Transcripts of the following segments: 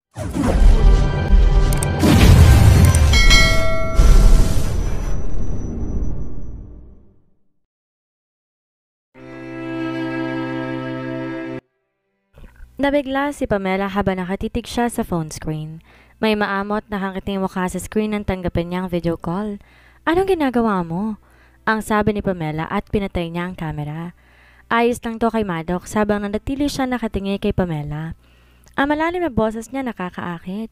Nabigla si Pamela habang nakatitig siya sa phone screen. May maamot na kangkiting mukha sa screen nang tanggapin niyang video call. Anong ginagawa mo? Ang sabi ni Pamela at pinatay niya ang camera. Ayos lang to kay Maddox habang nanatili siya nakatingi kay Pamela. Ang malalim na boses niya nakakaakit.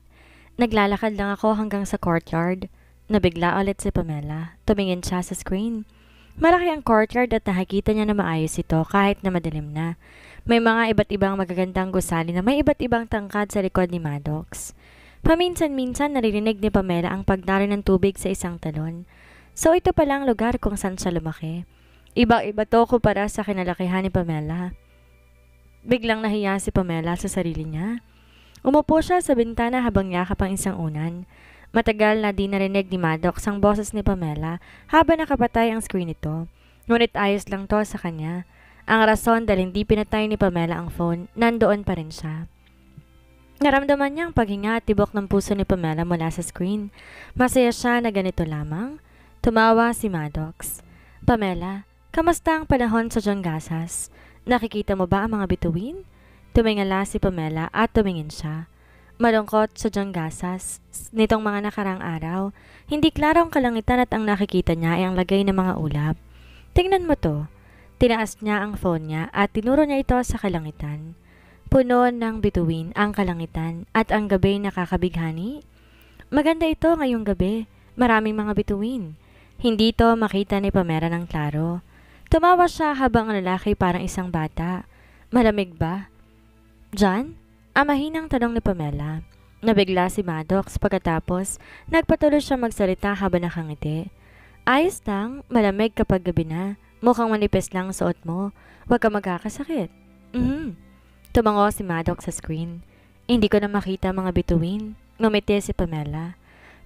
Naglalakad lang ako hanggang sa courtyard. Nabigla ulit si Pamela. Tumingin siya sa screen. Malaki ang courtyard at nakikita niya na maayos ito kahit na madilim na. May mga iba't ibang magagandang gusali na may iba't ibang tangkad sa likod ni Maddox. Paminsan-minsan naririnig ni Pamela ang pagdalo ng tubig sa isang talon. So ito pala ang lugar kung saan siya lumaki. Iba-iba to kumpara sa kinalakihan ni Pamela. Biglang nahiya si Pamela sa sarili niya. Umupo siya sa bintana habang yakap ang isang unan. Matagal na di narinig ni Maddox ang boses ni Pamela habang nakapatay ang screen nito. Ngunit ayos lang to sa kanya. Ang rason dahil hindi pinatay ni Pamela ang phone, nandoon pa rin siya. Naramdaman niya ang paghinga at tibok ng puso ni Pamela mula sa screen. Masaya siya na ganito lamang. Tumawa si Maddox. Pamela, kamusta ang panahon sa John Gasas? Nakikita mo ba ang mga bituin? Tumingala si Pamela at tumingin siya. Malungkot sa John Gasas. Nitong mga nakarang araw, hindi klaro ang kalangitan at ang nakikita niya ay ang lagay ng mga ulap. Tingnan mo to. Tinaas niya ang phone niya at tinuro niya ito sa kalangitan. Puno ng bituin ang kalangitan at ang gabi nakakabighani. Maganda ito ngayong gabi. Maraming mga bituin. Hindi ito makita ni Pamela ng klaro. Tumawa siya habang ang lalaki parang isang bata. Malamig ba? John? Ang mahinang tanong ni Pamela. Nabigla si Maddox pagkatapos nagpatuloy siya magsalita habang nakangiti. Ayos lang, malamig kapag gabi na. Mukhang manipis lang ang suot mo. Huwag ka magkakasakit. Tumango si Maddox sa screen. Hindi ko na makita mga bituin. Ngumiti si Pamela.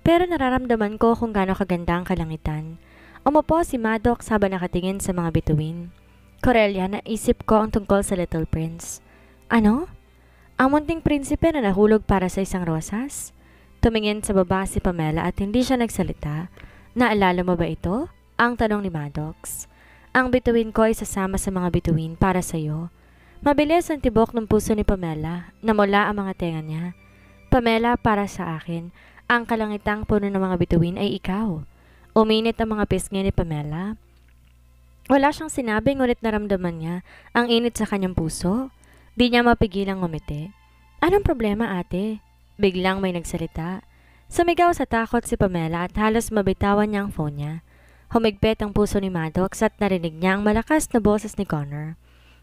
Pero nararamdaman ko kung gaano kaganda ang kalangitan. Umupo si Maddox habang nakatingin sa mga bituin. Corellia, naisip ko ang tungkol sa Little Prince. Ano? Ang munting prinsipe na nahulog para sa isang rosas? Tumingin sa baba si Pamela at hindi siya nagsalita. Naalala mo ba ito? Ang tanong ni Maddox. Ang bituin ko ay sasama sa mga bituin para sa iyo. Mabilis ang tibok ng puso ni Pamela. Namula ang mga tenga niya. Pamela, para sa akin, ang kalangitang puno ng mga bituin ay ikaw. Uminit ang mga pisngi ni Pamela. Wala siyang sinabi ngunit naramdaman niya ang init sa kanyang puso. Di niya mapigilang ngumiti. Anong problema, ate? Biglang may nagsalita. Sumigaw sa takot si Pamela at halos mabitawan niya ang phone niya. Humigpit ang puso ni Maddox at narinig niya ang malakas na boses ni Connor.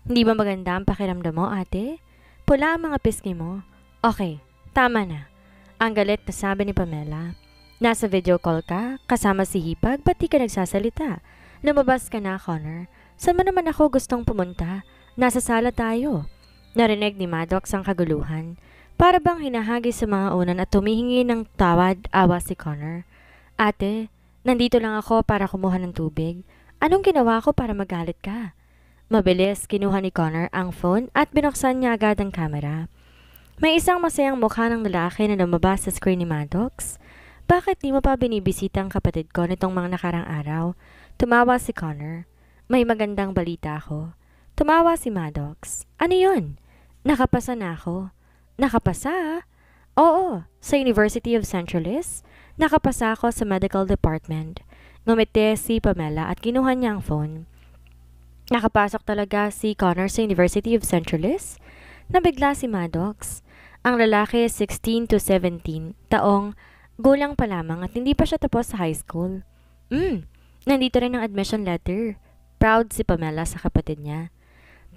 Hindi ba maganda ang pakiramdam mo, ate? Pula ang mga pisngi mo. Okay, tama na. Ang galit na sabi ni Pamela. Nasa video call ka, kasama si Hipag, ba't di ka nagsasalita? Lumabas ka na, Connor. Saan mo naman ako gustong pumunta? Nasa sala tayo. Narinig ni Maddox ang kaguluhan. Para bang hinahagi sa mga unan at tumihingi ng tawad, awa si Connor. Ate, nandito lang ako para kumuha ng tubig. Anong ginawa ko para magalit ka? Mabilis, kinuha ni Connor ang phone at binuksan niya agad ang camera. May isang masayang mukha ng lalaki na lumabas sa screen ni Maddox. Bakit di mo pa binibisita ang kapatid ko nitong mga nakarang araw? Tumawa si Connor. May magandang balita ako. Tumawa si Maddox. Ano yun? Nakapasa na ako. Nakapasa? Oo, sa University of Centralis. Nakapasa ako sa medical department. Ngumiti si Pamela at kinuha niya ang phone. Nakapasok talaga si Connor sa University of Centralis? Nabigla si Maddox. Ang lalaki 16 to 17 taong gulang pa lamang at hindi pa siya tapos sa high school. Nandito rin ang admission letter. Proud si Pamela sa kapatid niya.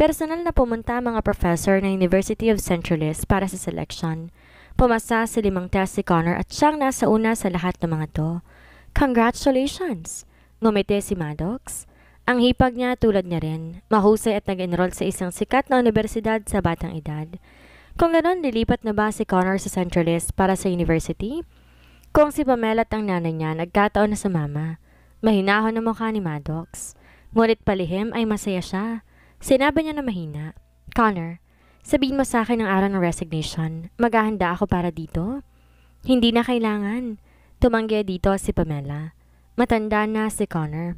Personal na pumunta ang mga professor ng University of Centralis para sa selection. Pumasa sa 5 test si Connor at siyang nasa una sa lahat ng mga to. Congratulations! Ngumiti si Maddox. Ang hipag niya tulad niya rin, mahusay at nag-enroll sa isang sikat na universidad sa batang edad. Kung ganon, lilipat na ba si Connor sa Centralis para sa university? Kung si Pamela at ang nanay niya nagkataon na sa mama, mahinahon ang mukha ni Maddox. Ngunit palihim ay masaya siya. Sinabi niya na mahina, Connor, Sabihin mo sa akin ang araw ng resignation. Maghahanda ako para dito. Hindi na kailangan. Tumanggi dito si Pamela. Matanda na si Connor.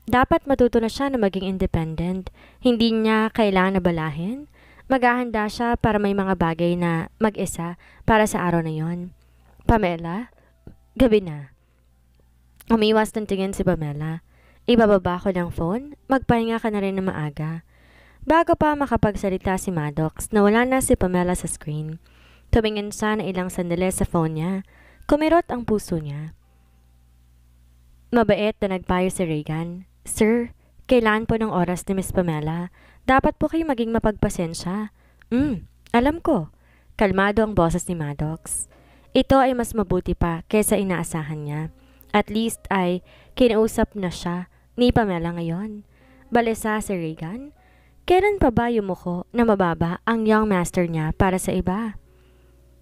Dapat matuto na siya na maging independent. Hindi niya kailangan na balahin. Maghahanda siya para may mga bagay na mag-isa para sa araw na yon. Pamela, gabi na. Umiwas ng tingin si Pamela. Ibababa ko ng phone, magpahinga ka na rin na maaga. Bago pa makapagsalita si Maddox, nawala na si Pamela sa screen. Tumingin siya na ilang sandali sa phone niya. Kumirot ang puso niya. Mabait na nagpayo si Regan. Sir, kailangan po ng oras ni Miss Pamela. Dapat po kayo maging mapagpasensya. Alam ko. Kalmado ang boses ni Maddox. Ito ay mas mabuti pa kaysa inaasahan niya. At least ay kinausap na siya ni Pamela ngayon. Balisa si Regan. Kailan pa ba yumuko na mababa ang young master niya para sa iba?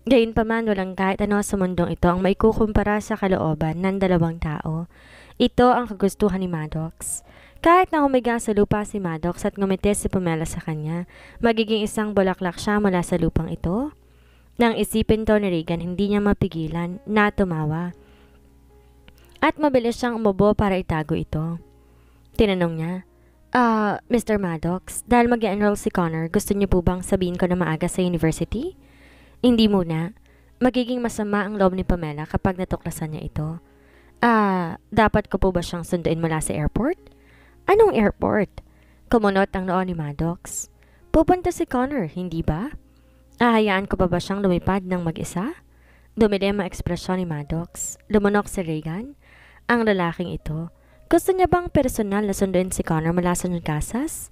Gayunpaman walang kahit ano sa mundong ito ang maikukumpara sa kalooban ng dalawang tao. Ito ang kagustuhan ni Maddox. Kahit na humiga sa lupa si Maddox at ngumiti si Pamela sa kanya, magiging isang bulaklak siya mula sa lupang ito. Nang isipin to ni Regan, hindi niya mapigilan na tumawa. At mabilis siyang umubo para itago ito. Tinanong niya, Mr. Maddox, dahil mag-enroll si Connor, gusto niyo po bang sabihin ko na maaga sa university? Hindi muna. Magiging masama ang loob ni Pamela kapag natuklasan niya ito. Dapat ko po ba siyang sunduin mula sa airport? Anong airport? Kumunot ang noo ni Maddox. Pupunta si Connor, hindi ba? Ahayaan ko pa ba siyang lumipad ng mag-isa? Dumilim ang ekspresyon ni Maddox. Lumunok si Regan. Ang lalaking ito. Gusto niya bang personal na sunduin si Connor mula sa Jangkasas?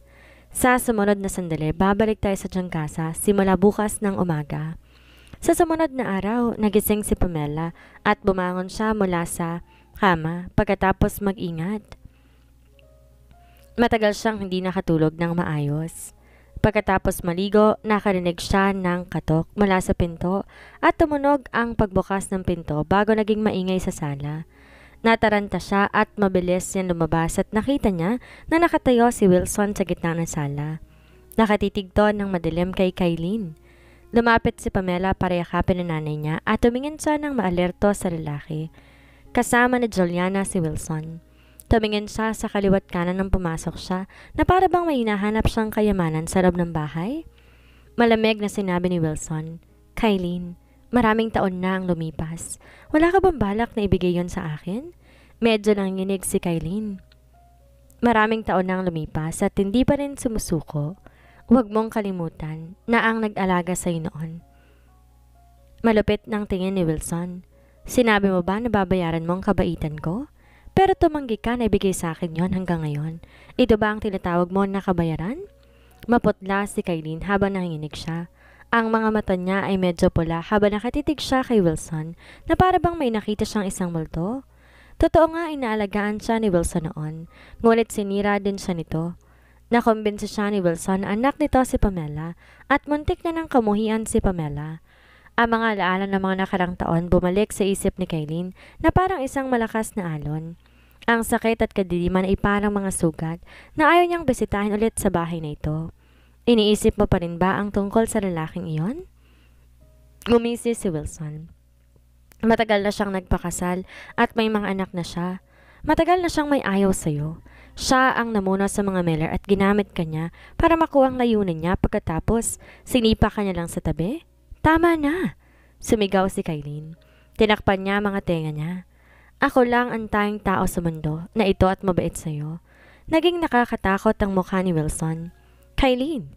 Sa sumunod na sandali, babalik tayo sa Jangkasas simula bukas ng umaga. Sa sumunod na araw, nagising si Pamela at bumangon siya mula sa kama pagkatapos mag-ingat. Matagal siyang hindi nakatulog ng maayos. Pagkatapos maligo, nakarinig siya ng katok mula sa pinto at tumunog ang pagbukas ng pinto bago naging maingay sa sala. Nataranta siya at mabilis niyang lumabas at nakita niya na nakatayo si Wilson sa gitna ng sala. Nakatitig to ng madilim kay Kylene. Lumapit si Pamela para yakapin ang nanay niya at tumingin siya ng maalerto sa lalaki. Kasama ni Juliana si Wilson. Tumingin siya sa kaliwat kanan nang pumasok siya na para bang may hinahanap siyang kayamanan sa loob ng bahay. Malamig na sinabi ni Wilson, Kylene, maraming taon na ang lumipas. Wala ka bang balak na ibigay yon sa akin? Medyo nanginig si Kylene. Maraming taon na ang lumipas at hindi pa rin sumusuko. Huwag mong kalimutan na ang nag-alaga sa'yo noon. Malupit ng tingin ni Wilson. Sinabi mo ba na babayaran mo ang kabaitan ko? Pero tumanggi ka na ibigay sa akin yon hanggang ngayon. Ito ba ang tinatawag mo na kabayaran? Maputla si Kylene habang nanginginig siya. Ang mga mata niya ay medyo pula habang nakatitig siya kay Wilson na para bang may nakita siyang isang multo. Totoo nga inaalagaan siya ni Wilson noon, ngunit sinira din siya nito. Nakumbinsi siya ni Wilson na anak nito si Pamela at muntik na ng kamuhian si Pamela. Ang mga alaala ng mga nakarang taon bumalik sa isip ni Kylene na parang isang malakas na alon. Ang sakit at kadiliman ay parang mga sugat na ayaw niyang bisitahin ulit sa bahay na ito. Iniisip mo pa rin ba ang tungkol sa lalaking iyon? Gumisi si Wilson. Matagal na siyang nagpakasal at may mga anak na siya. Matagal na siyang may ayaw sa'yo. Siya ang namuna sa mga Miller at ginamit ka niya para makuha ang layunin niya pagkatapos sinipa ka niya lang sa tabi? Tama na! Sumigaw si Kylene. Tinakpan niya mga tenga niya. Ako lang ang tayong tao sa mundo na ito at mabait sa'yo. Naging nakakatakot ang mukha ni Wilson. Kylene,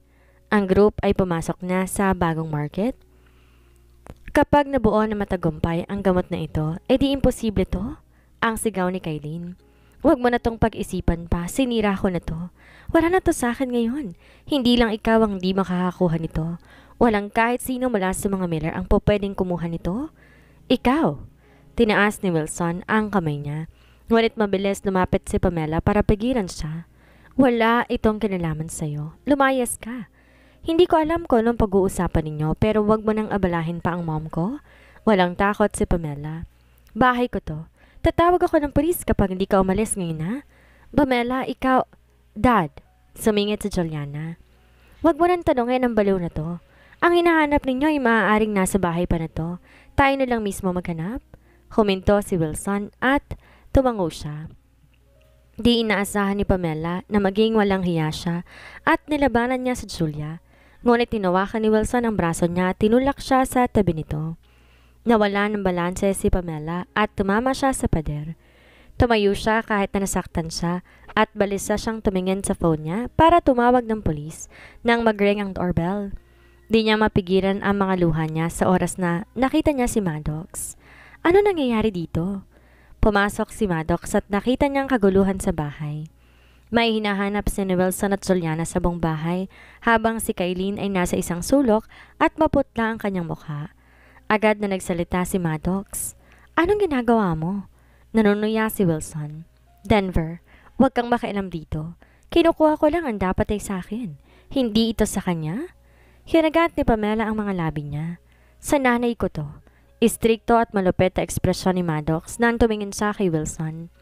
ang group ay pumasok na sa bagong market. Kapag nabuo na matagumpay ang gamot na ito, edi imposible to? Ang sigaw ni Kylene. Huwag mo na tong pag-isipan pa, sinira ko na to. Wala na to sa akin ngayon. Hindi lang ikaw ang di makakakuha nito. Walang kahit sino mula sa mga Miller ang pwedeng kumuha nito. Ikaw. Tinaas ni Wilson ang kamay niya. Ngunit mabilis lumapit si Pamela para pigilan siya. Wala itong kinalaman sa'yo. Lumayas ka. Hindi ko alam kung anong pag-uusapan ninyo pero wag mo nang abalahin pa ang mom ko. Walang takot si Pamela. Bahay ko to. Tatawag ako ng pulis kapag hindi ka umalis ngayon ha. Pamela, ikaw... Dad, sumingit si Juliana. Huwag mo nang tanongin ang baliw na to. Ang hinahanap ninyo ay maaaring nasa bahay pa na to. Tayo na lang mismo maghanap. Huminto si Wilson at tumango siya. Di inaasahan ni Pamela na maging walang hiya siya at nilabanan niya si Julia. Ngunit tinawakan ni Wilson ang braso niya at tinulak siya sa tabi nito. Nawala ng balanse si Pamela at tumama siya sa pader. Tumayo siya kahit na nasaktan siya at balisa siyang tumingin sa phone niya para tumawag ng pulis nang mag-ring ang doorbell. Di niya mapigilan ang mga luha niya sa oras na nakita niya si Maddox. Ano nangyayari dito? Pumasok si Maddox at nakita niyang kaguluhan sa bahay. May hinahanap si Wilson at Juliana sa buong bahay habang si Kylene ay nasa isang sulok at maputla ang kanyang mukha. Agad na nagsalita si Maddox. Anong ginagawa mo? Nanunuya si Wilson. Denver, huwag kang makialam dito. Kinukuha ko lang ang dapat ay sa akin. Hindi ito sa kanya? Hinagat ni Pamela ang mga labi niya. Sa nanay ko to. Istrikto at malupit na ekspresyon ni Maddox nang tumingin siya kay Wilson.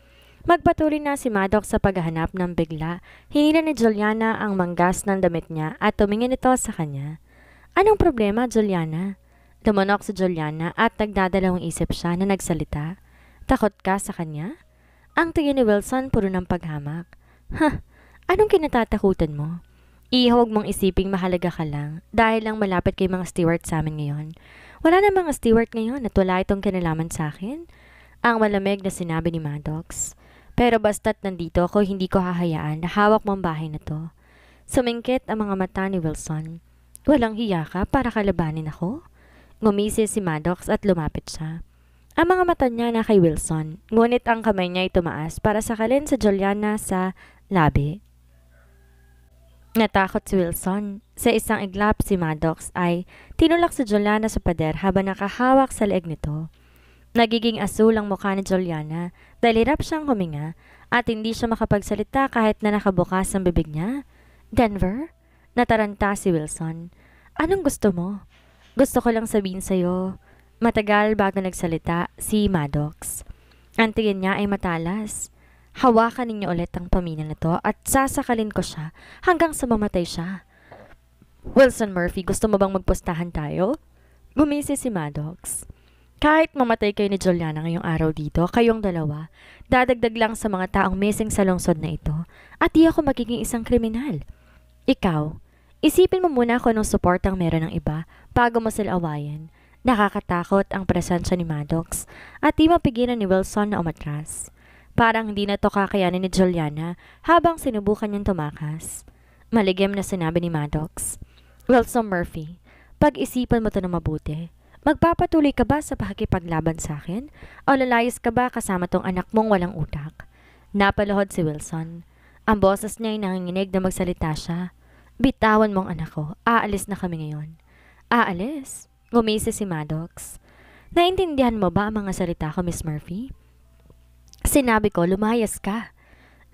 Magpatuloy na si Maddox sa paghahanap ng bigla. Hinila ni Juliana ang manggas ng damit niya at tumingin ito sa kanya. Anong problema, Juliana? Tumunok si Juliana at nagdadalawang isip siya na nagsalita. Takot ka sa kanya? Ang tingin ni Wilson puro ng paghamak. Anong kinatatakutan mo? Huwag mong isiping mahalaga ka lang dahil lang malapit kay mga steward sa amin ngayon. Wala na mga steward ngayon at wala itong kinalaman sa akin. Ang malamig na sinabi ni Maddox. Pero basta't nandito ako, hindi ko hahayaan na hawak mong bahay na to. Sumingkit ang mga mata ni Wilson. Walang hiya ka para kalabanin ako? Ngumisi si Maddox at lumapit siya. Ang mga mata niya na kay Wilson, ngunit ang kamay niya ay tumaas para sakalin sa Juliana sa labi. Natakot si Wilson. Sa isang iglap si Maddox ay tinulak si Juliana sa pader habang nakahawak sa leeg nito. Nagiging asul ang mukha ni Juliana dahil hirap siyang huminga at hindi siya makapagsalita kahit na nakabukas ang bibig niya. Denver? Nataranta si Wilson. Anong gusto mo? Gusto ko lang sabihin sa'yo. Matagal bago nagsalita si Maddox. Ang tingin niya ay matalas. Hawakan ninyo ulit ang pamilya na to at sasakalin ko siya hanggang sa mamatay siya. Wilson Murphy, gusto mo bang magpustahan tayo? Gumisi si Maddox. Kahit mamatay kayo ni Juliana ngayong araw dito, kayong dalawa, dadagdag lang sa mga taong missing sa lungsod na ito at di ako magiging isang kriminal. Ikaw, isipin mo muna kung anong suportang meron ng iba bago mo sila awayin. Nakakatakot ang presensya ni Maddox at di mapigilan ni Wilson na umatras. Parang hindi na to kakayanin ni Juliana habang sinubukan niyang tumakas. Maligim na sinabi ni Maddox. Wilson Murphy, pag-isipan mo to na mabuti. Magpapatuloy ka ba sa pakikipaglaban sa akin? O lalayas ka ba kasama tong anak mong walang utak? Napaluhod si Wilson. Ang boses niya ay nanginginig na magsalita siya. Bitawan mong anak ko, aalis na kami ngayon. Aalis? Ngumisi si Maddox. Naintindihan mo ba ang mga salita ko, Miss Murphy? Sinabi ko, lumayas ka.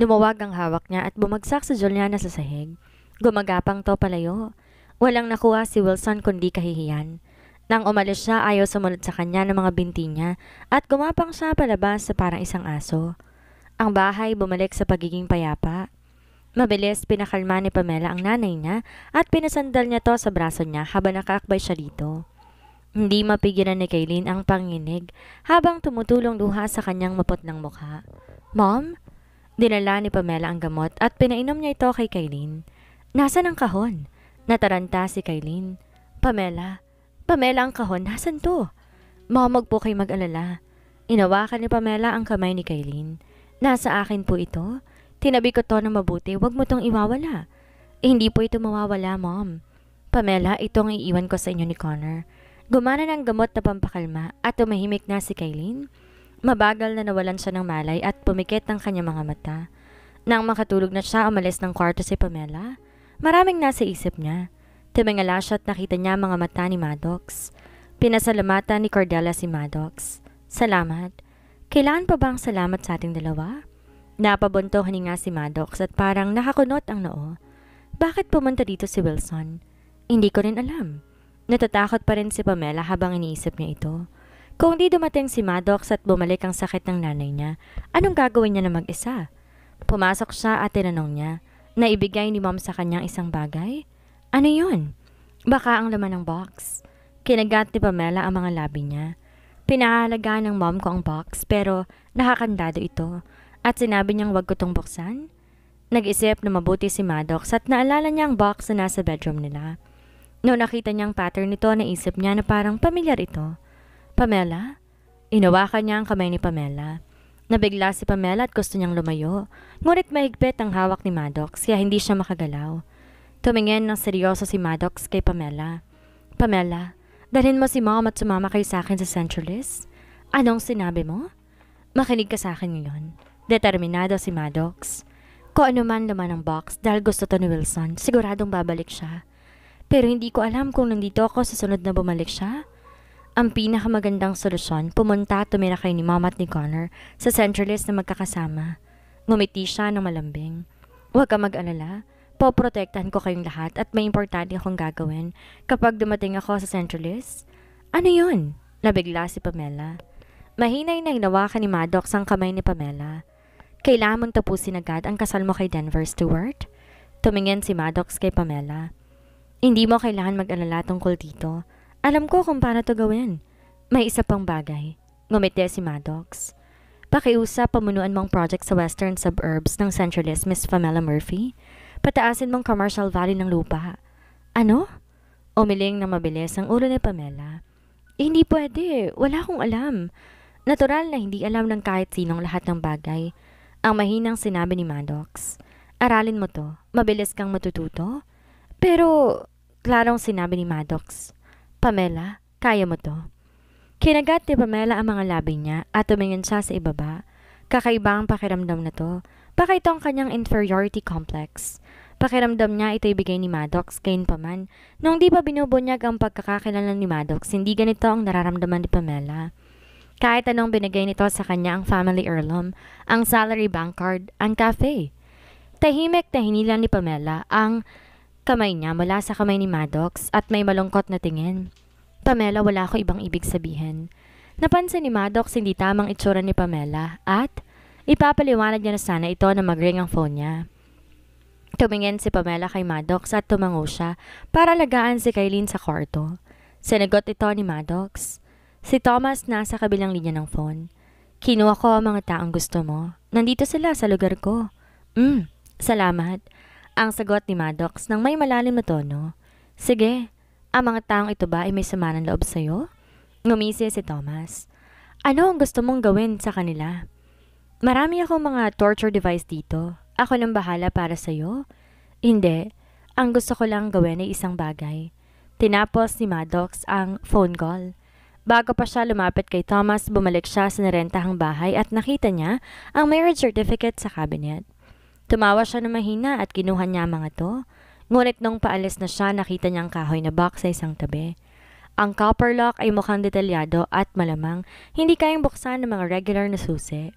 Lumawag ang hawak niya at bumagsak si Juliana sa sahig. Gumagapang to palayo. Walang nakuha si Wilson kundi kahihiyan. Nang umalis siya, ayaw sumunod sa kanya ng mga binti niya at gumapang siya palabas sa parang isang aso. Ang bahay bumalik sa pagiging payapa. Mabilis pinakalma ni Pamela ang nanay niya at pinasandal niya to sa braso niya habang nakaakbay siya dito. Hindi mapigilan ni Kylene ang panginig habang tumutulong luha sa kanyang maputlang mukha. Mom? Dinala ni Pamela ang gamot at pinainom niya ito kay Kylene. Nasaan ang kahon? Nataranta si Kylene. Pamela ang kahon, nasan to? Mom, wag po kayo mag-alala. Inawakan ni Pamela ang kamay ni Kylene. Nasa akin po ito. Tinabi ko to na mabuti, wag mo tong iwawala. Hindi po ito mawawala, Mom. Pamela, itong iiwan ko sa inyo ni Connor. Gumana ng gamot na pampakalma at tumahimik na si Kylene. Mabagal na nawalan siya ng malay at pumikit ang kanyang mga mata. Nang makatulog na siya, umalis ng kwarto si Pamela. Maraming nasa isip niya. Tumingala siya at nakita niya mga mata ni Maddox. Pinasalamatan ni Cordella si Maddox. Salamat. Kailangan pa bang salamat sa ating dalawa? Napabunto hininga si Maddox at parang nakakunot ang noo. Bakit pumunta dito si Wilson? Hindi ko rin alam. Natatakot pa rin si Pamela habang iniisip niya ito. Kung di dumating si Maddox at bumalik ang sakit ng nanay niya, anong gagawin niya na mag-isa? Pumasok siya at tinanong niya, naibigay ni Mom sa kanyang isang bagay? Ano yun? Baka ang laman ng box. Kinagat ni Pamela ang mga labi niya. Pinahalagaan ng mom ko ang box pero nakakandado ito at sinabi niyang wag ko tong buksan. Nag-isip na mabuti si Maddox at naalala niya ang box na nasa bedroom nila. Noong nakita niya ang pattern nito, naisip niya na parang pamilyar ito. Pamela? Inawakan niya ang kamay ni Pamela. Nabigla si Pamela at gusto niyang lumayo. Ngunit mahigpit ang hawak ni Maddox kaya hindi siya makagalaw. Tumingin ng seryoso si Maddox kay Pamela. Pamela, dalhin mo si mom at sumama kayo sa akin sa Centralis? Anong sinabi mo? Makinig ka sa akin ngayon. Determinado si Maddox. Kung ano man laman ang box dahil gusto to ni Wilson, siguradong babalik siya. Pero hindi ko alam kung nandito ako sa sunod na bumalik siya. Ang pinakamagandang solusyon, pumunta at tumira kay ni Mom at ni Connor sa Centralis na magkakasama. Ngumiti siya ng malambing. Huwag ka mag-alala. Poprotektahan ko kayong lahat at may importante akong gagawin kapag dumating ako sa Centralis. Ano yun? Nabigla si Pamela. Mahinay na hinawakan ni Maddox ang kamay ni Pamela. Kailangan mong tapusin agad ang kasal mo kay Denver Stewart? Tumingin si Maddox kay Pamela. Hindi mo kailangan mag-alala tungkol dito. Alam ko kung paano to gawin. May isa pang bagay. Ngumiti si Maddox. Pakiusap pamunuan mong project sa western suburbs ng Centralis, Miss Pamela Murphy. Pataasin mong commercial value ng lupa. Ano? Umiling na mabilis ang ulo ni Pamela. Hindi pwede. Wala akong alam. Natural na hindi alam ng kahit sinong lahat ng bagay. Ang mahinang sinabi ni Maddox. Aralin mo to. Mabilis kang matututo. Pero, klarong sinabi ni Maddox. Pamela, kaya mo to. Kinagat ni Pamela ang mga labi niya at tumingin siya sa ibaba. Kakaiba ang pakiramdam na to. Baka ito ang kanyang inferiority complex. Pakiramdam niya ito ibigay ni Maddox gayon pa man. Nung di pa binubunyag ang pagkakakilala ni Maddox, hindi ganito ang nararamdaman ni Pamela. Kahit anong binigay nito sa kanya ang family heirloom, ang salary bank card, ang cafe. Tahimik na hinila ni Pamela ang kamay niya mula sa kamay ni Maddox at may malungkot na tingin. Pamela, wala ko ibang ibig sabihin. Napansin ni Maddox hindi tamang itsura ni Pamela at ipapaliwanag niya na sana ito na mag-ring ang phone niya. Tumingin si Pamela kay Maddox at tumango siya para alagaan si Kylene sa kwarto. Sinagot ito ni Maddox. Si Thomas nasa kabilang linya ng phone. Kinuha ko ang mga taong gusto mo. Nandito sila sa lugar ko. Salamat. Ang sagot ni Maddox nang may malalim na tono. Sige, ang mga taong ito ba ay may sama ng loob sa'yo? Ngumisi si Thomas. Ano ang gusto mong gawin sa kanila? Marami akong mga torture device dito. Ako nang bahala para sa'yo? Hindi. Ang gusto ko lang gawin ay isang bagay. Tinapos ni Maddox ang phone call. Bago pa siya lumapit kay Thomas, bumalik siya sa narentahang bahay at nakita niya ang marriage certificate sa cabinet. Tumawa siya ng mahina at kinuha niya ang mga to. Ngunit nung paalis na siya, nakita niya ang kahoy na box sa isang tabi. Ang copper lock ay mukhang detalyado at malamang hindi kayang buksan ng mga regular na susi.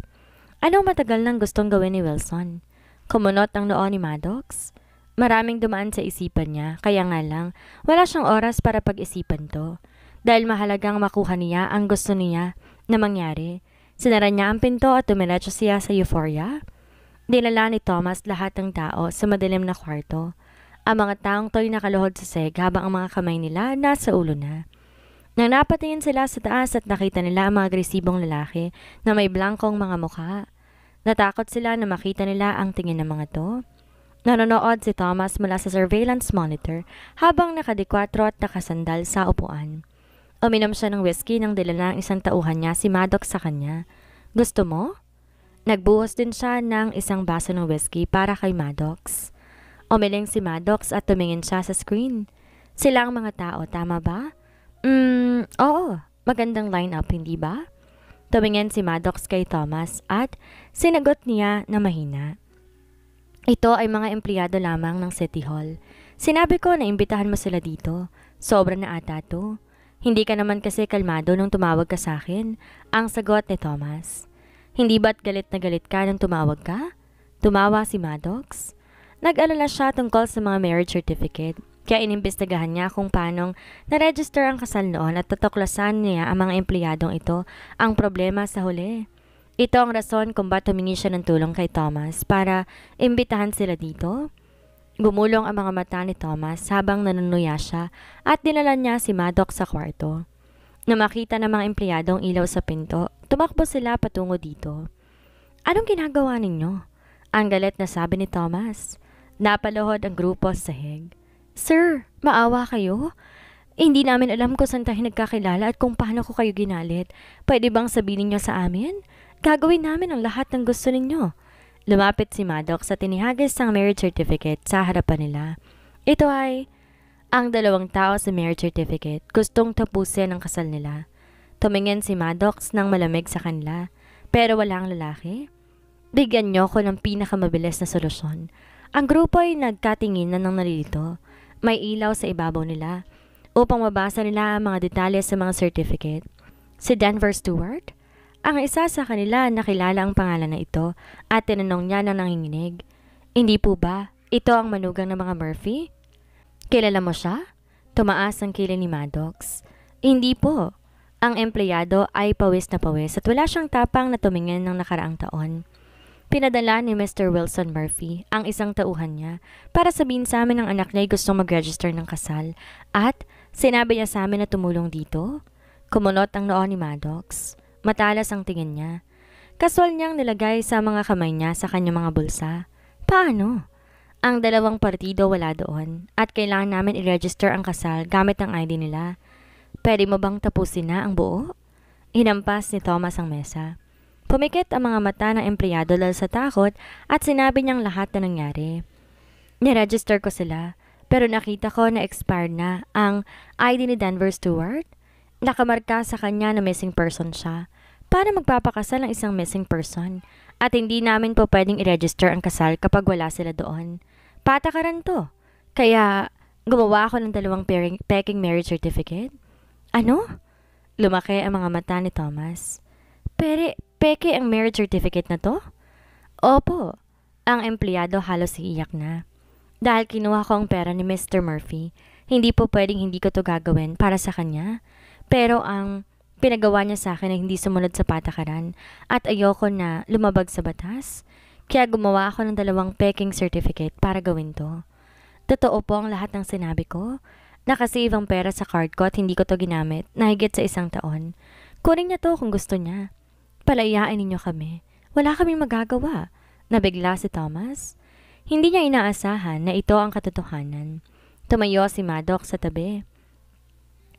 Anong matagal nang gustong gawin ni Wilson? Kumunot ang noo ni Maddox? Maraming dumaan sa isipan niya, kaya nga lang, wala siyang oras para pag-isipan to. Dahil mahalagang makuha niya ang gusto niya na mangyari. Sinara niya ang pinto at tumiretso siya sa euphoria. Dinala ni Thomas lahat ng tao sa madilim na kwarto. Ang mga taong to'y nakaluhod sa seg habang ang mga kamay nila nasa ulo na. Nang napatingin sila sa taas at nakita nila ang mga agresibong lalaki na may blankong mga mukha. Natakot sila na makita nila ang tingin ng mga to. Nanonood si Thomas mula sa surveillance monitor habang nakadikwatro at nakasandal sa upuan. Uminom siya ng whiskey nang dilala ng isang tauhan niya si Maddox sa kanya. Gusto mo? Nagbuhos din siya ng isang baso ng whiskey para kay Maddox. Umiling si Maddox at tumingin siya sa screen. Sila ang mga tao, tama ba? Oo. Magandang line-up, hindi ba? Tumingin si Maddox kay Thomas at sinagot niya na mahina. Ito ay mga empleyado lamang ng City Hall. Sinabi ko na imbitahan mo sila dito. Sobra na ata to. Hindi ka naman kasi kalmado nung tumawag ka sa akin. Ang sagot ni Thomas. Hindi ba't galit na galit ka nung tumawag ka? Tumawa si Maddox. Nag-alala siya tungkol sa mga marriage certificate. Kaya inimbestigahan niya kung paanong na-register ang kasal noon at tutuklasan niya ang mga empleyadong ito ang problema sa huli. Ito ang rason kung ba't humingi siya ng tulong kay Thomas para imbitahan sila dito. Gumulong ang mga mata ni Thomas habang nanunuya siya at dinala niya si Maddox sa kwarto. Na makita ng mga empleyadong ilaw sa pinto, tumakbo sila patungo dito. Anong ginagawa ninyo? Ang galit na sabi ni Thomas. Napaluhod ang grupo sa sahig. Sir, maawa kayo? Hindi namin alam kung saan tayo nagkakilala at kung paano ko kayo ginalit. Pwede bang sabihin niyo sa amin? Gagawin namin ang lahat ng gusto ninyo. Lumapit si Maddox at tinihagis ang marriage certificate sa harapan nila. Ito ay ang dalawang tao sa marriage certificate. Gustong tapusin ang kasal nila. Tumingin si Maddox ng malamig sa kanila. Pero wala ang lalaki. Bigyan niyo ko ng pinakamabilis na solusyon. Ang grupo ay nagkatinginan ng nalilito. May ilaw sa ibabaw nila upang mabasa nila ang mga detalye sa mga certificate. Si Denver Stewart? Ang isa sa kanila nakilala ang pangalan na ito at tinanong niya ng nanginginig. Hindi po ba? Ito ang manugang ng mga Murphy? Kilala mo siya? Tumaas ang kilay ni Maddox. Hindi po. Ang empleyado ay pawis na pawis at wala siyang tapang na tumingin ng nakaraang taon. Pinadala ni Mr. Wilson Murphy ang isang tauhan niya para sabihin sa amin ng anak niya ay gustong mag-register ng kasal at sinabi niya sa amin na tumulong dito. Kumunot ang noo ni Maddox. Matalas ang tingin niya. Kaswal niyang nilagay sa mga kamay niya sa kanyang mga bulsa. Paano? Ang dalawang partido wala doon at kailangan namin i-register ang kasal gamit ang ID nila. Pwede mo bang tapusin na ang buo? Hinampas ni Thomas ang mesa. Pumikit ang mga mata ng empleyado dahil sa takot at sinabi niyang lahat na nangyari. Niregister ko sila pero nakita ko na expired na ang ID ni Denver Stewart. Nakamarka sa kanya na missing person siya. Para magpapakasal ng isang missing person at hindi namin po pwedeng i-register ang kasal kapag wala sila doon. Patakaran to. Kaya gumawa ako ng dalawang peking marriage certificate. Ano? Lumaki ang mga mata ni Thomas. Peke ang marriage certificate na to? Opo. Ang empleyado halos iiyak na. Dahil kinuha ko ang pera ni Mr. Murphy, hindi po pwedeng hindi ko to gagawin para sa kanya. Pero ang pinagawa niya sa akin ay hindi sumunod sa patakaran at ayoko na lumabag sa batas. Kaya gumawa ako ng dalawang peking certificate para gawin to. Totoo po ang lahat ng sinabi ko. Nakasave ang pera sa card ko at hindi ko to ginamit na higit sa 1 taon. Kunin niya to kung gusto niya. Palayain ninyo kami. Wala kaming magagawa. Nabigla si Thomas. Hindi niya inaasahan na ito ang katotohanan. Tumayo si Maddox sa tabi.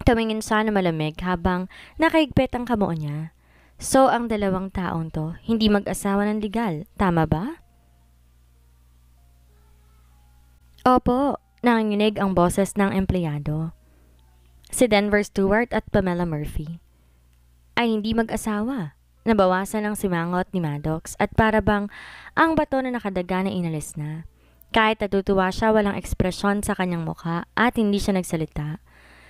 Tumingin siya na malamig habang nakaigpit ang kamao niya. So, ang dalawang taong to, hindi mag-asawa ng legal. Tama ba? Opo, nanginginig ang boses ng empleyado. Si Denver Stewart at Pamela Murphy ay hindi mag-asawa. Nabawasan ang simangot ni Maddox at para bang ang bato na nakadaga na inalis na. Kahit natutuwa siya, walang ekspresyon sa kanyang mukha at hindi siya nagsalita.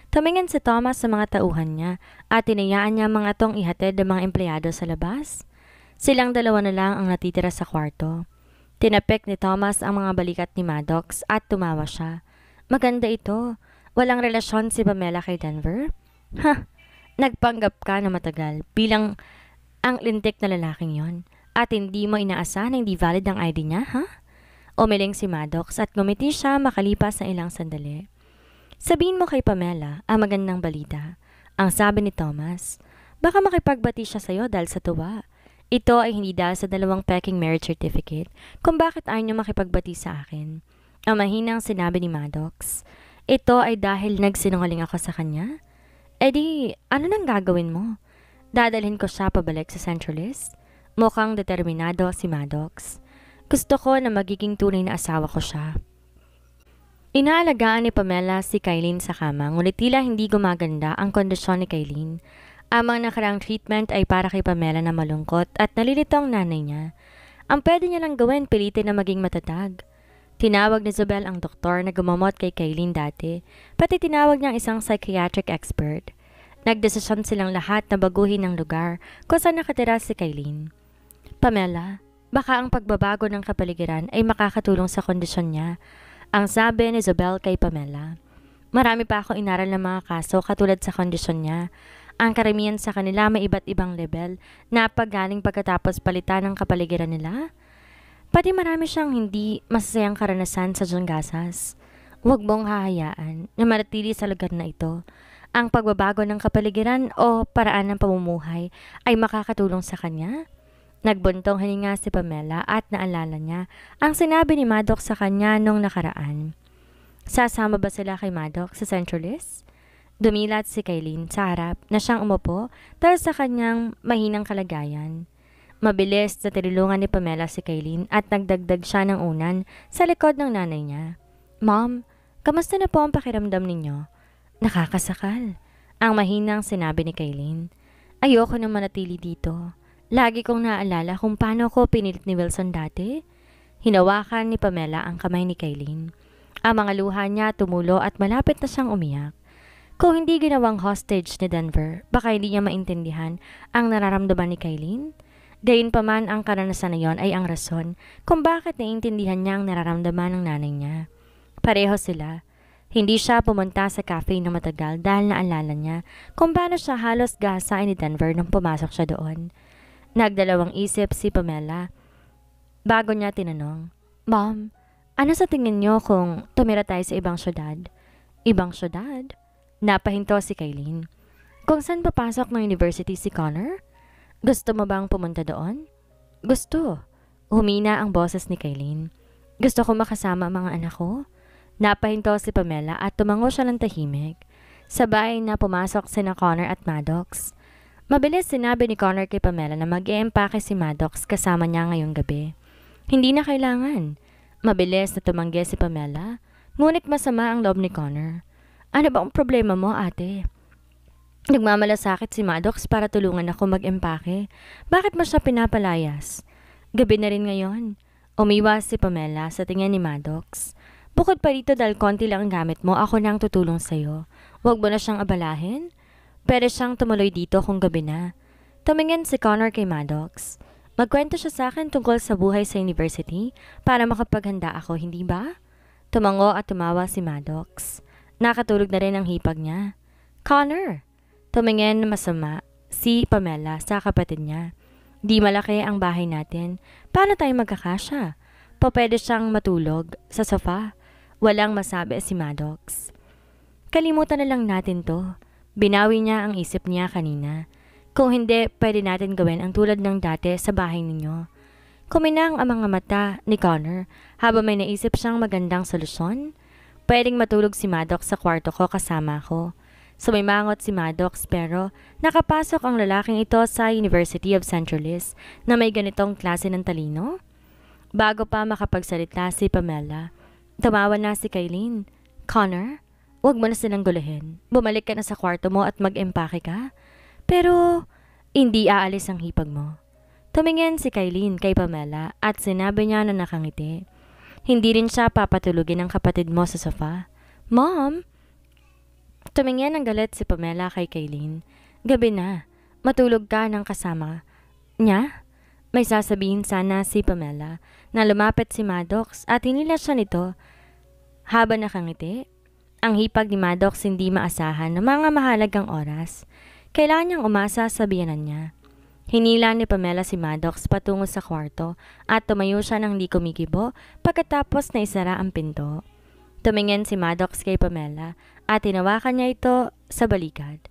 Tumingin si Thomas sa mga tauhan niya at tinayaan niya mga tong ihatid ng mga empleyado sa labas. Silang dalawa na lang ang natitira sa kwarto. Tinapik ni Thomas ang mga balikat ni Maddox at tumawa siya. Maganda ito. Walang relasyon si Pamela kay Denver? Ha! Nagpanggap ka na matagal bilang ang lintik na lalaking yon at hindi mo inaasahan na hindi valid ang ID niya, ha? Umiling si Maddox at ngumiti siya makalipas ng ilang sandali. Sabihin mo kay Pamela ang magandang balita. Ang sabi ni Thomas, baka makipagbati siya sa'yo dahil sa tuwa. Ito ay hindi dahil sa dalawang peking marriage certificate kung bakit ayaw niyo makipagbati sa akin. Ang mahinang sinabi ni Maddox, ito ay dahil nagsinungaling ako sa kanya? E di, ano nang gagawin mo? Dadalhin ko siya pabalik sa Centralist? Mukhang determinado si Maddox. Gusto ko na magiging tunay na asawa ko siya. Inaalagaan ni Pamela si Kylene sa kama, ngunit tila hindi gumaganda ang kondisyon ni Kylene. Ang mga nakaraang treatment ay para kay Pamela na malungkot at nalilito ang nanay niya. Ang pwede niya lang gawin, pilitin na maging matatag. Tinawag ni Zobel ang doktor na gumamot kay Kylene dati, pati tinawag niyang isang psychiatric expert. Nagdesisyon silang lahat na baguhin ang lugar kung saan nakatira si Kylene. Pamela, baka ang pagbabago ng kapaligiran ay makakatulong sa kondisyon niya. Ang sabi ni Zobel kay Pamela. Marami pa akong inaral ng mga kaso katulad sa kondisyon niya. Ang karamihan sa kanila may iba't ibang level na paggaling pagkatapos palitan ng kapaligiran nila. Pati marami siyang hindi masasayang karanasan sa Jangasas. Huwag mong hahayaan na manatili sa lugar na ito. Ang pagbabago ng kapaligiran o paraan ng pamumuhay ay makakatulong sa kanya. Nagbuntong hininga si Pamela at naalala niya ang sinabi ni Maddox sa kanya nung nakaraan. Sasama ba sila kay Maddox sa Centralis? Dumilat si Kailin sa harap na siyang umupo dahil sa kanyang mahinang kalagayan. Mabilis na tinulungan ni Pamela si Kailin at nagdagdag siya ng unan sa likod ng nanay niya. Mom, kamusta na po ang pakiramdam ninyo? Nakakasakal. Ang mahinang sinabi ni Kailin. Ayoko nang manatili dito. Lagi kong naalala kung paano ko pinilit ni Wilson dati. Hinawakan ni Pamela ang kamay ni Kailin. Ang mga luha niya tumulo at malapit na siyang umiyak. Kung hindi ginawang hostage ni Denver, baka hindi niya maintindihan ang nararamdaman ni Kailin. Gayunpaman ang karanasan na yon ay ang rason kung bakit naiintindihan niya ang nararamdaman ng nanay niya. Pareho sila. Hindi siya pumunta sa cafe na matagal dahil naalala niya kung paano siya halos gahasain ni Denver nung pumasok siya doon. Nagdalawang isip si Pamela bago niya tinanong, Mom, ano sa tingin niyo kung tumira tayo sa ibang syudad? Ibang syudad? Napahinto si Kailin. Kung saan papasok ng university si Connor? Gusto mo bang pumunta doon? Gusto. Humina ang boses ni Kailin. Gusto ko makasama ang mga anak ko. Napahinto si Pamela at tumango siya ng tahimik. Sabay na pumasok sina Connor at Maddox. Mabilis sinabi ni Connor kay Pamela na mag-e-empake si Maddox kasama niya ngayong gabi. Hindi na kailangan. Mabilis na tumanggi si Pamela, ngunit masama ang loob ni Connor. Ano ba ang problema mo, ate? Nagmamalasakit si Maddox para tulungan ako mag-empake. Bakit mo siya pinapalayas? Gabi na rin ngayon. Umiwas si Pamela sa tingin ni Maddox. Bukod pa dito dahil konti lang ang gamit mo, ako nang tutulong sa'yo. Huwag mo na siyang abalahin. Pwede siyang tumuloy dito kung gabi na. Tumingin si Connor kay Maddox. Magkwento siya sa akin tungkol sa buhay sa university para makapaghanda ako, hindi ba? Tumango at tumawa si Maddox. Nakatulog na rin ang hipag niya. Connor! Tumingin masama si Pamela sa kapatid niya. Di malaki ang bahay natin. Paano tayo magkakasya? Pwede siyang matulog sa sofa. Walang masabi si Maddox. Kalimutan na lang natin to. Binawi niya ang isip niya kanina. Kung hindi, pwede natin gawin ang tulad ng dati sa bahay ninyo. Kuminang ang mga mata ni Connor habang may naisip siyang magandang solusyon. Pwedeng matulog si Maddox sa kwarto ko kasama ko. Sumimangot si Maddox pero nakapasok ang lalaking ito sa University of Centralis na may ganitong klase ng talino. Bago pa makapagsalita si Pamela, tumawa na si Kailin. Connor, huwag mo na silang guluhin. Bumalik ka na sa kwarto mo at mag-empake ka. Pero hindi aalis ang hipag mo. Tumingin si Kailin kay Pamela at sinabi niya na nakangiti. Hindi rin siya papatulugin ng kapatid mo sa sofa. Mom! Tumingin ng galit si Pamela kay Kailin. Gabi na. Matulog ka ng kasama niya? May sasabihin sana si Pamela na lumapit si Maddox at hinila siya nito. Habang nakangiti, ang hipag ni Maddox hindi maasahan ng mga mahalagang oras. Kailangan niyang umasa sa biyanan niya. Hinila ni Pamela si Maddox patungo sa kwarto at tumayo siya ng di kumikibo pagkatapos na isara ang pinto. Tumingin si Maddox kay Pamela at tinawakan niya ito sa balikat.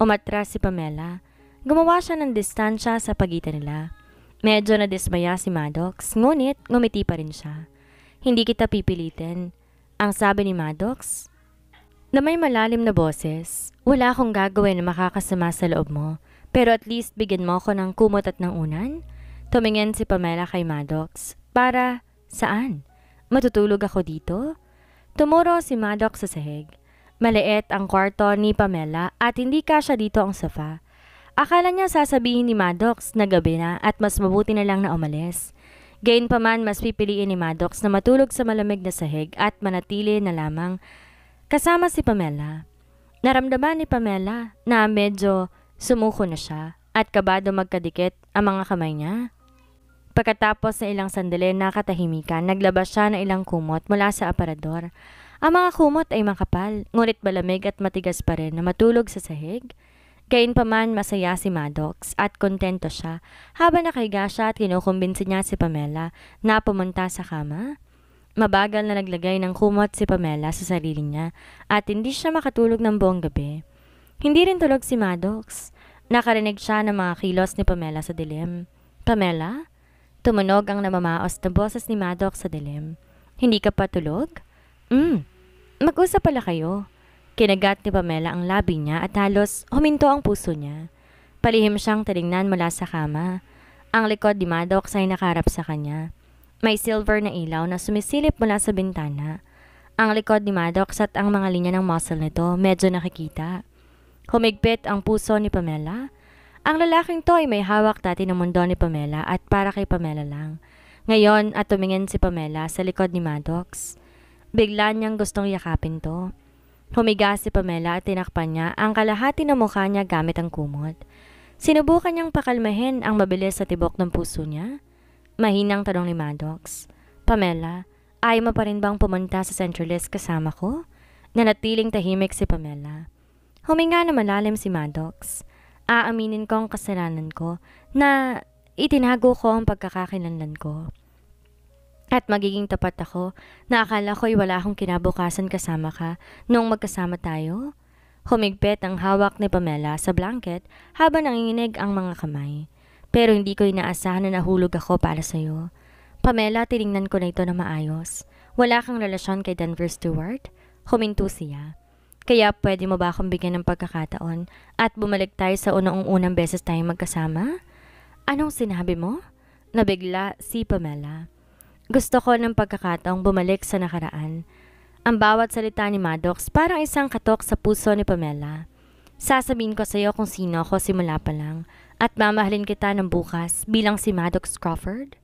Umatras si Pamela. Gumawa siya ng distansya sa pagitan nila. Medyo nadismaya si Maddox, ngunit ngumiti pa rin siya. Hindi kita pipilitin, ang sabi ni Maddox. Na may malalim na boses, wala akong gagawin na makakasama sa loob mo. Pero at least bigyan mo ako ng kumot at ng unan. Tumingin si Pamela kay Maddox. Para saan? Matutulog ako dito? Tumuro si Maddox sa sahig. Maliit ang kwarto ni Pamela at hindi kasya dito ang sofa. Akala niya sasabihin ni Maddox na gabi na at mas mabuti na lang na umalis. Gayunpaman mas pipiliin ni Maddox na matulog sa malamig na sahig at manatili na lamang kasama si Pamela. Naramdaman ni Pamela na medyo sumuko na siya at kabado magkadikit ang mga kamay niya. Pagkatapos ng ilang sandali na katahimikan, naglabas siya ng ilang kumot mula sa aparador. Ang mga kumot ay makapal, ngunit malamig at matigas pa rin na matulog sa sahig. Gayunpaman masaya si Maddox at kontento siya habang nakahiga siya at kinukumbinsi niya si Pamela na pumunta sa kama. Mabagal na naglagay ng kumot si Pamela sa sarili niya at hindi siya makatulog ng buong gabi. Hindi rin tulog si Maddox. Nakarinig siya ng mga kilos ni Pamela sa dilim. Pamela? Tumunog ang namamaos na boses ni Maddox sa dilim. Hindi ka pa tulog? Mag-usap pala kayo. Kinagat ni Pamela ang labi niya at halos huminto ang puso niya. Palihim siyang tinignan mula sa kama. Ang likod ni Maddox ay nakaharap sa kanya. May silver na ilaw na sumisilip mula sa bintana. Ang likod ni Maddox at ang mga linya ng muscle nito medyo nakikita. Humigpit ang puso ni Pamela. Ang lalaking to ay may hawak dati ng mundo ni Pamela at para kay Pamela lang. Ngayon at tumingin si Pamela sa likod ni Maddox. Bigla niyang gustong yakapin to. Humiga si Pamela at tinakpan niya ang kalahati ng mukha niya gamit ang kumot. Sinubukan niyang pakalmahin ang mabilis sa tibok ng puso niya. Mahinang tanong ni Maddox. Pamela, ayaw mo pa rin bang pumunta sa Centralist kasama ko? Nanatiling tahimik si Pamela. Huminga na malalim si Maddox. Aaminin ko ang kasalanan ko na itinago ko ang pagkakakilanlan ko. At magiging tapat ako na akala ko'y wala akong kinabukasan kasama ka noong magkasama tayo. Humigpit ang hawak ni Pamela sa blanket habang nanginginig ang mga kamay. Pero hindi ko inaasahan na nahulog ako para sa'yo. Pamela, tinignan ko na ito na maayos. Wala kang relasyon kay Denver Stewart? Huminto siya. Kaya pwede mo ba akong bigyan ng pagkakataon at bumalik tayo sa unang beses tayong magkasama? Anong sinabi mo? Nabigla si Pamela. Gusto ko ng pagkakataong bumalik sa nakaraan. Ang bawat salita ni Maddox parang isang katok sa puso ni Pamela. Sasabihin ko sa iyo kung sino ako simula pa lang at mamahalin kita ng bukas bilang si Maddox Crawford.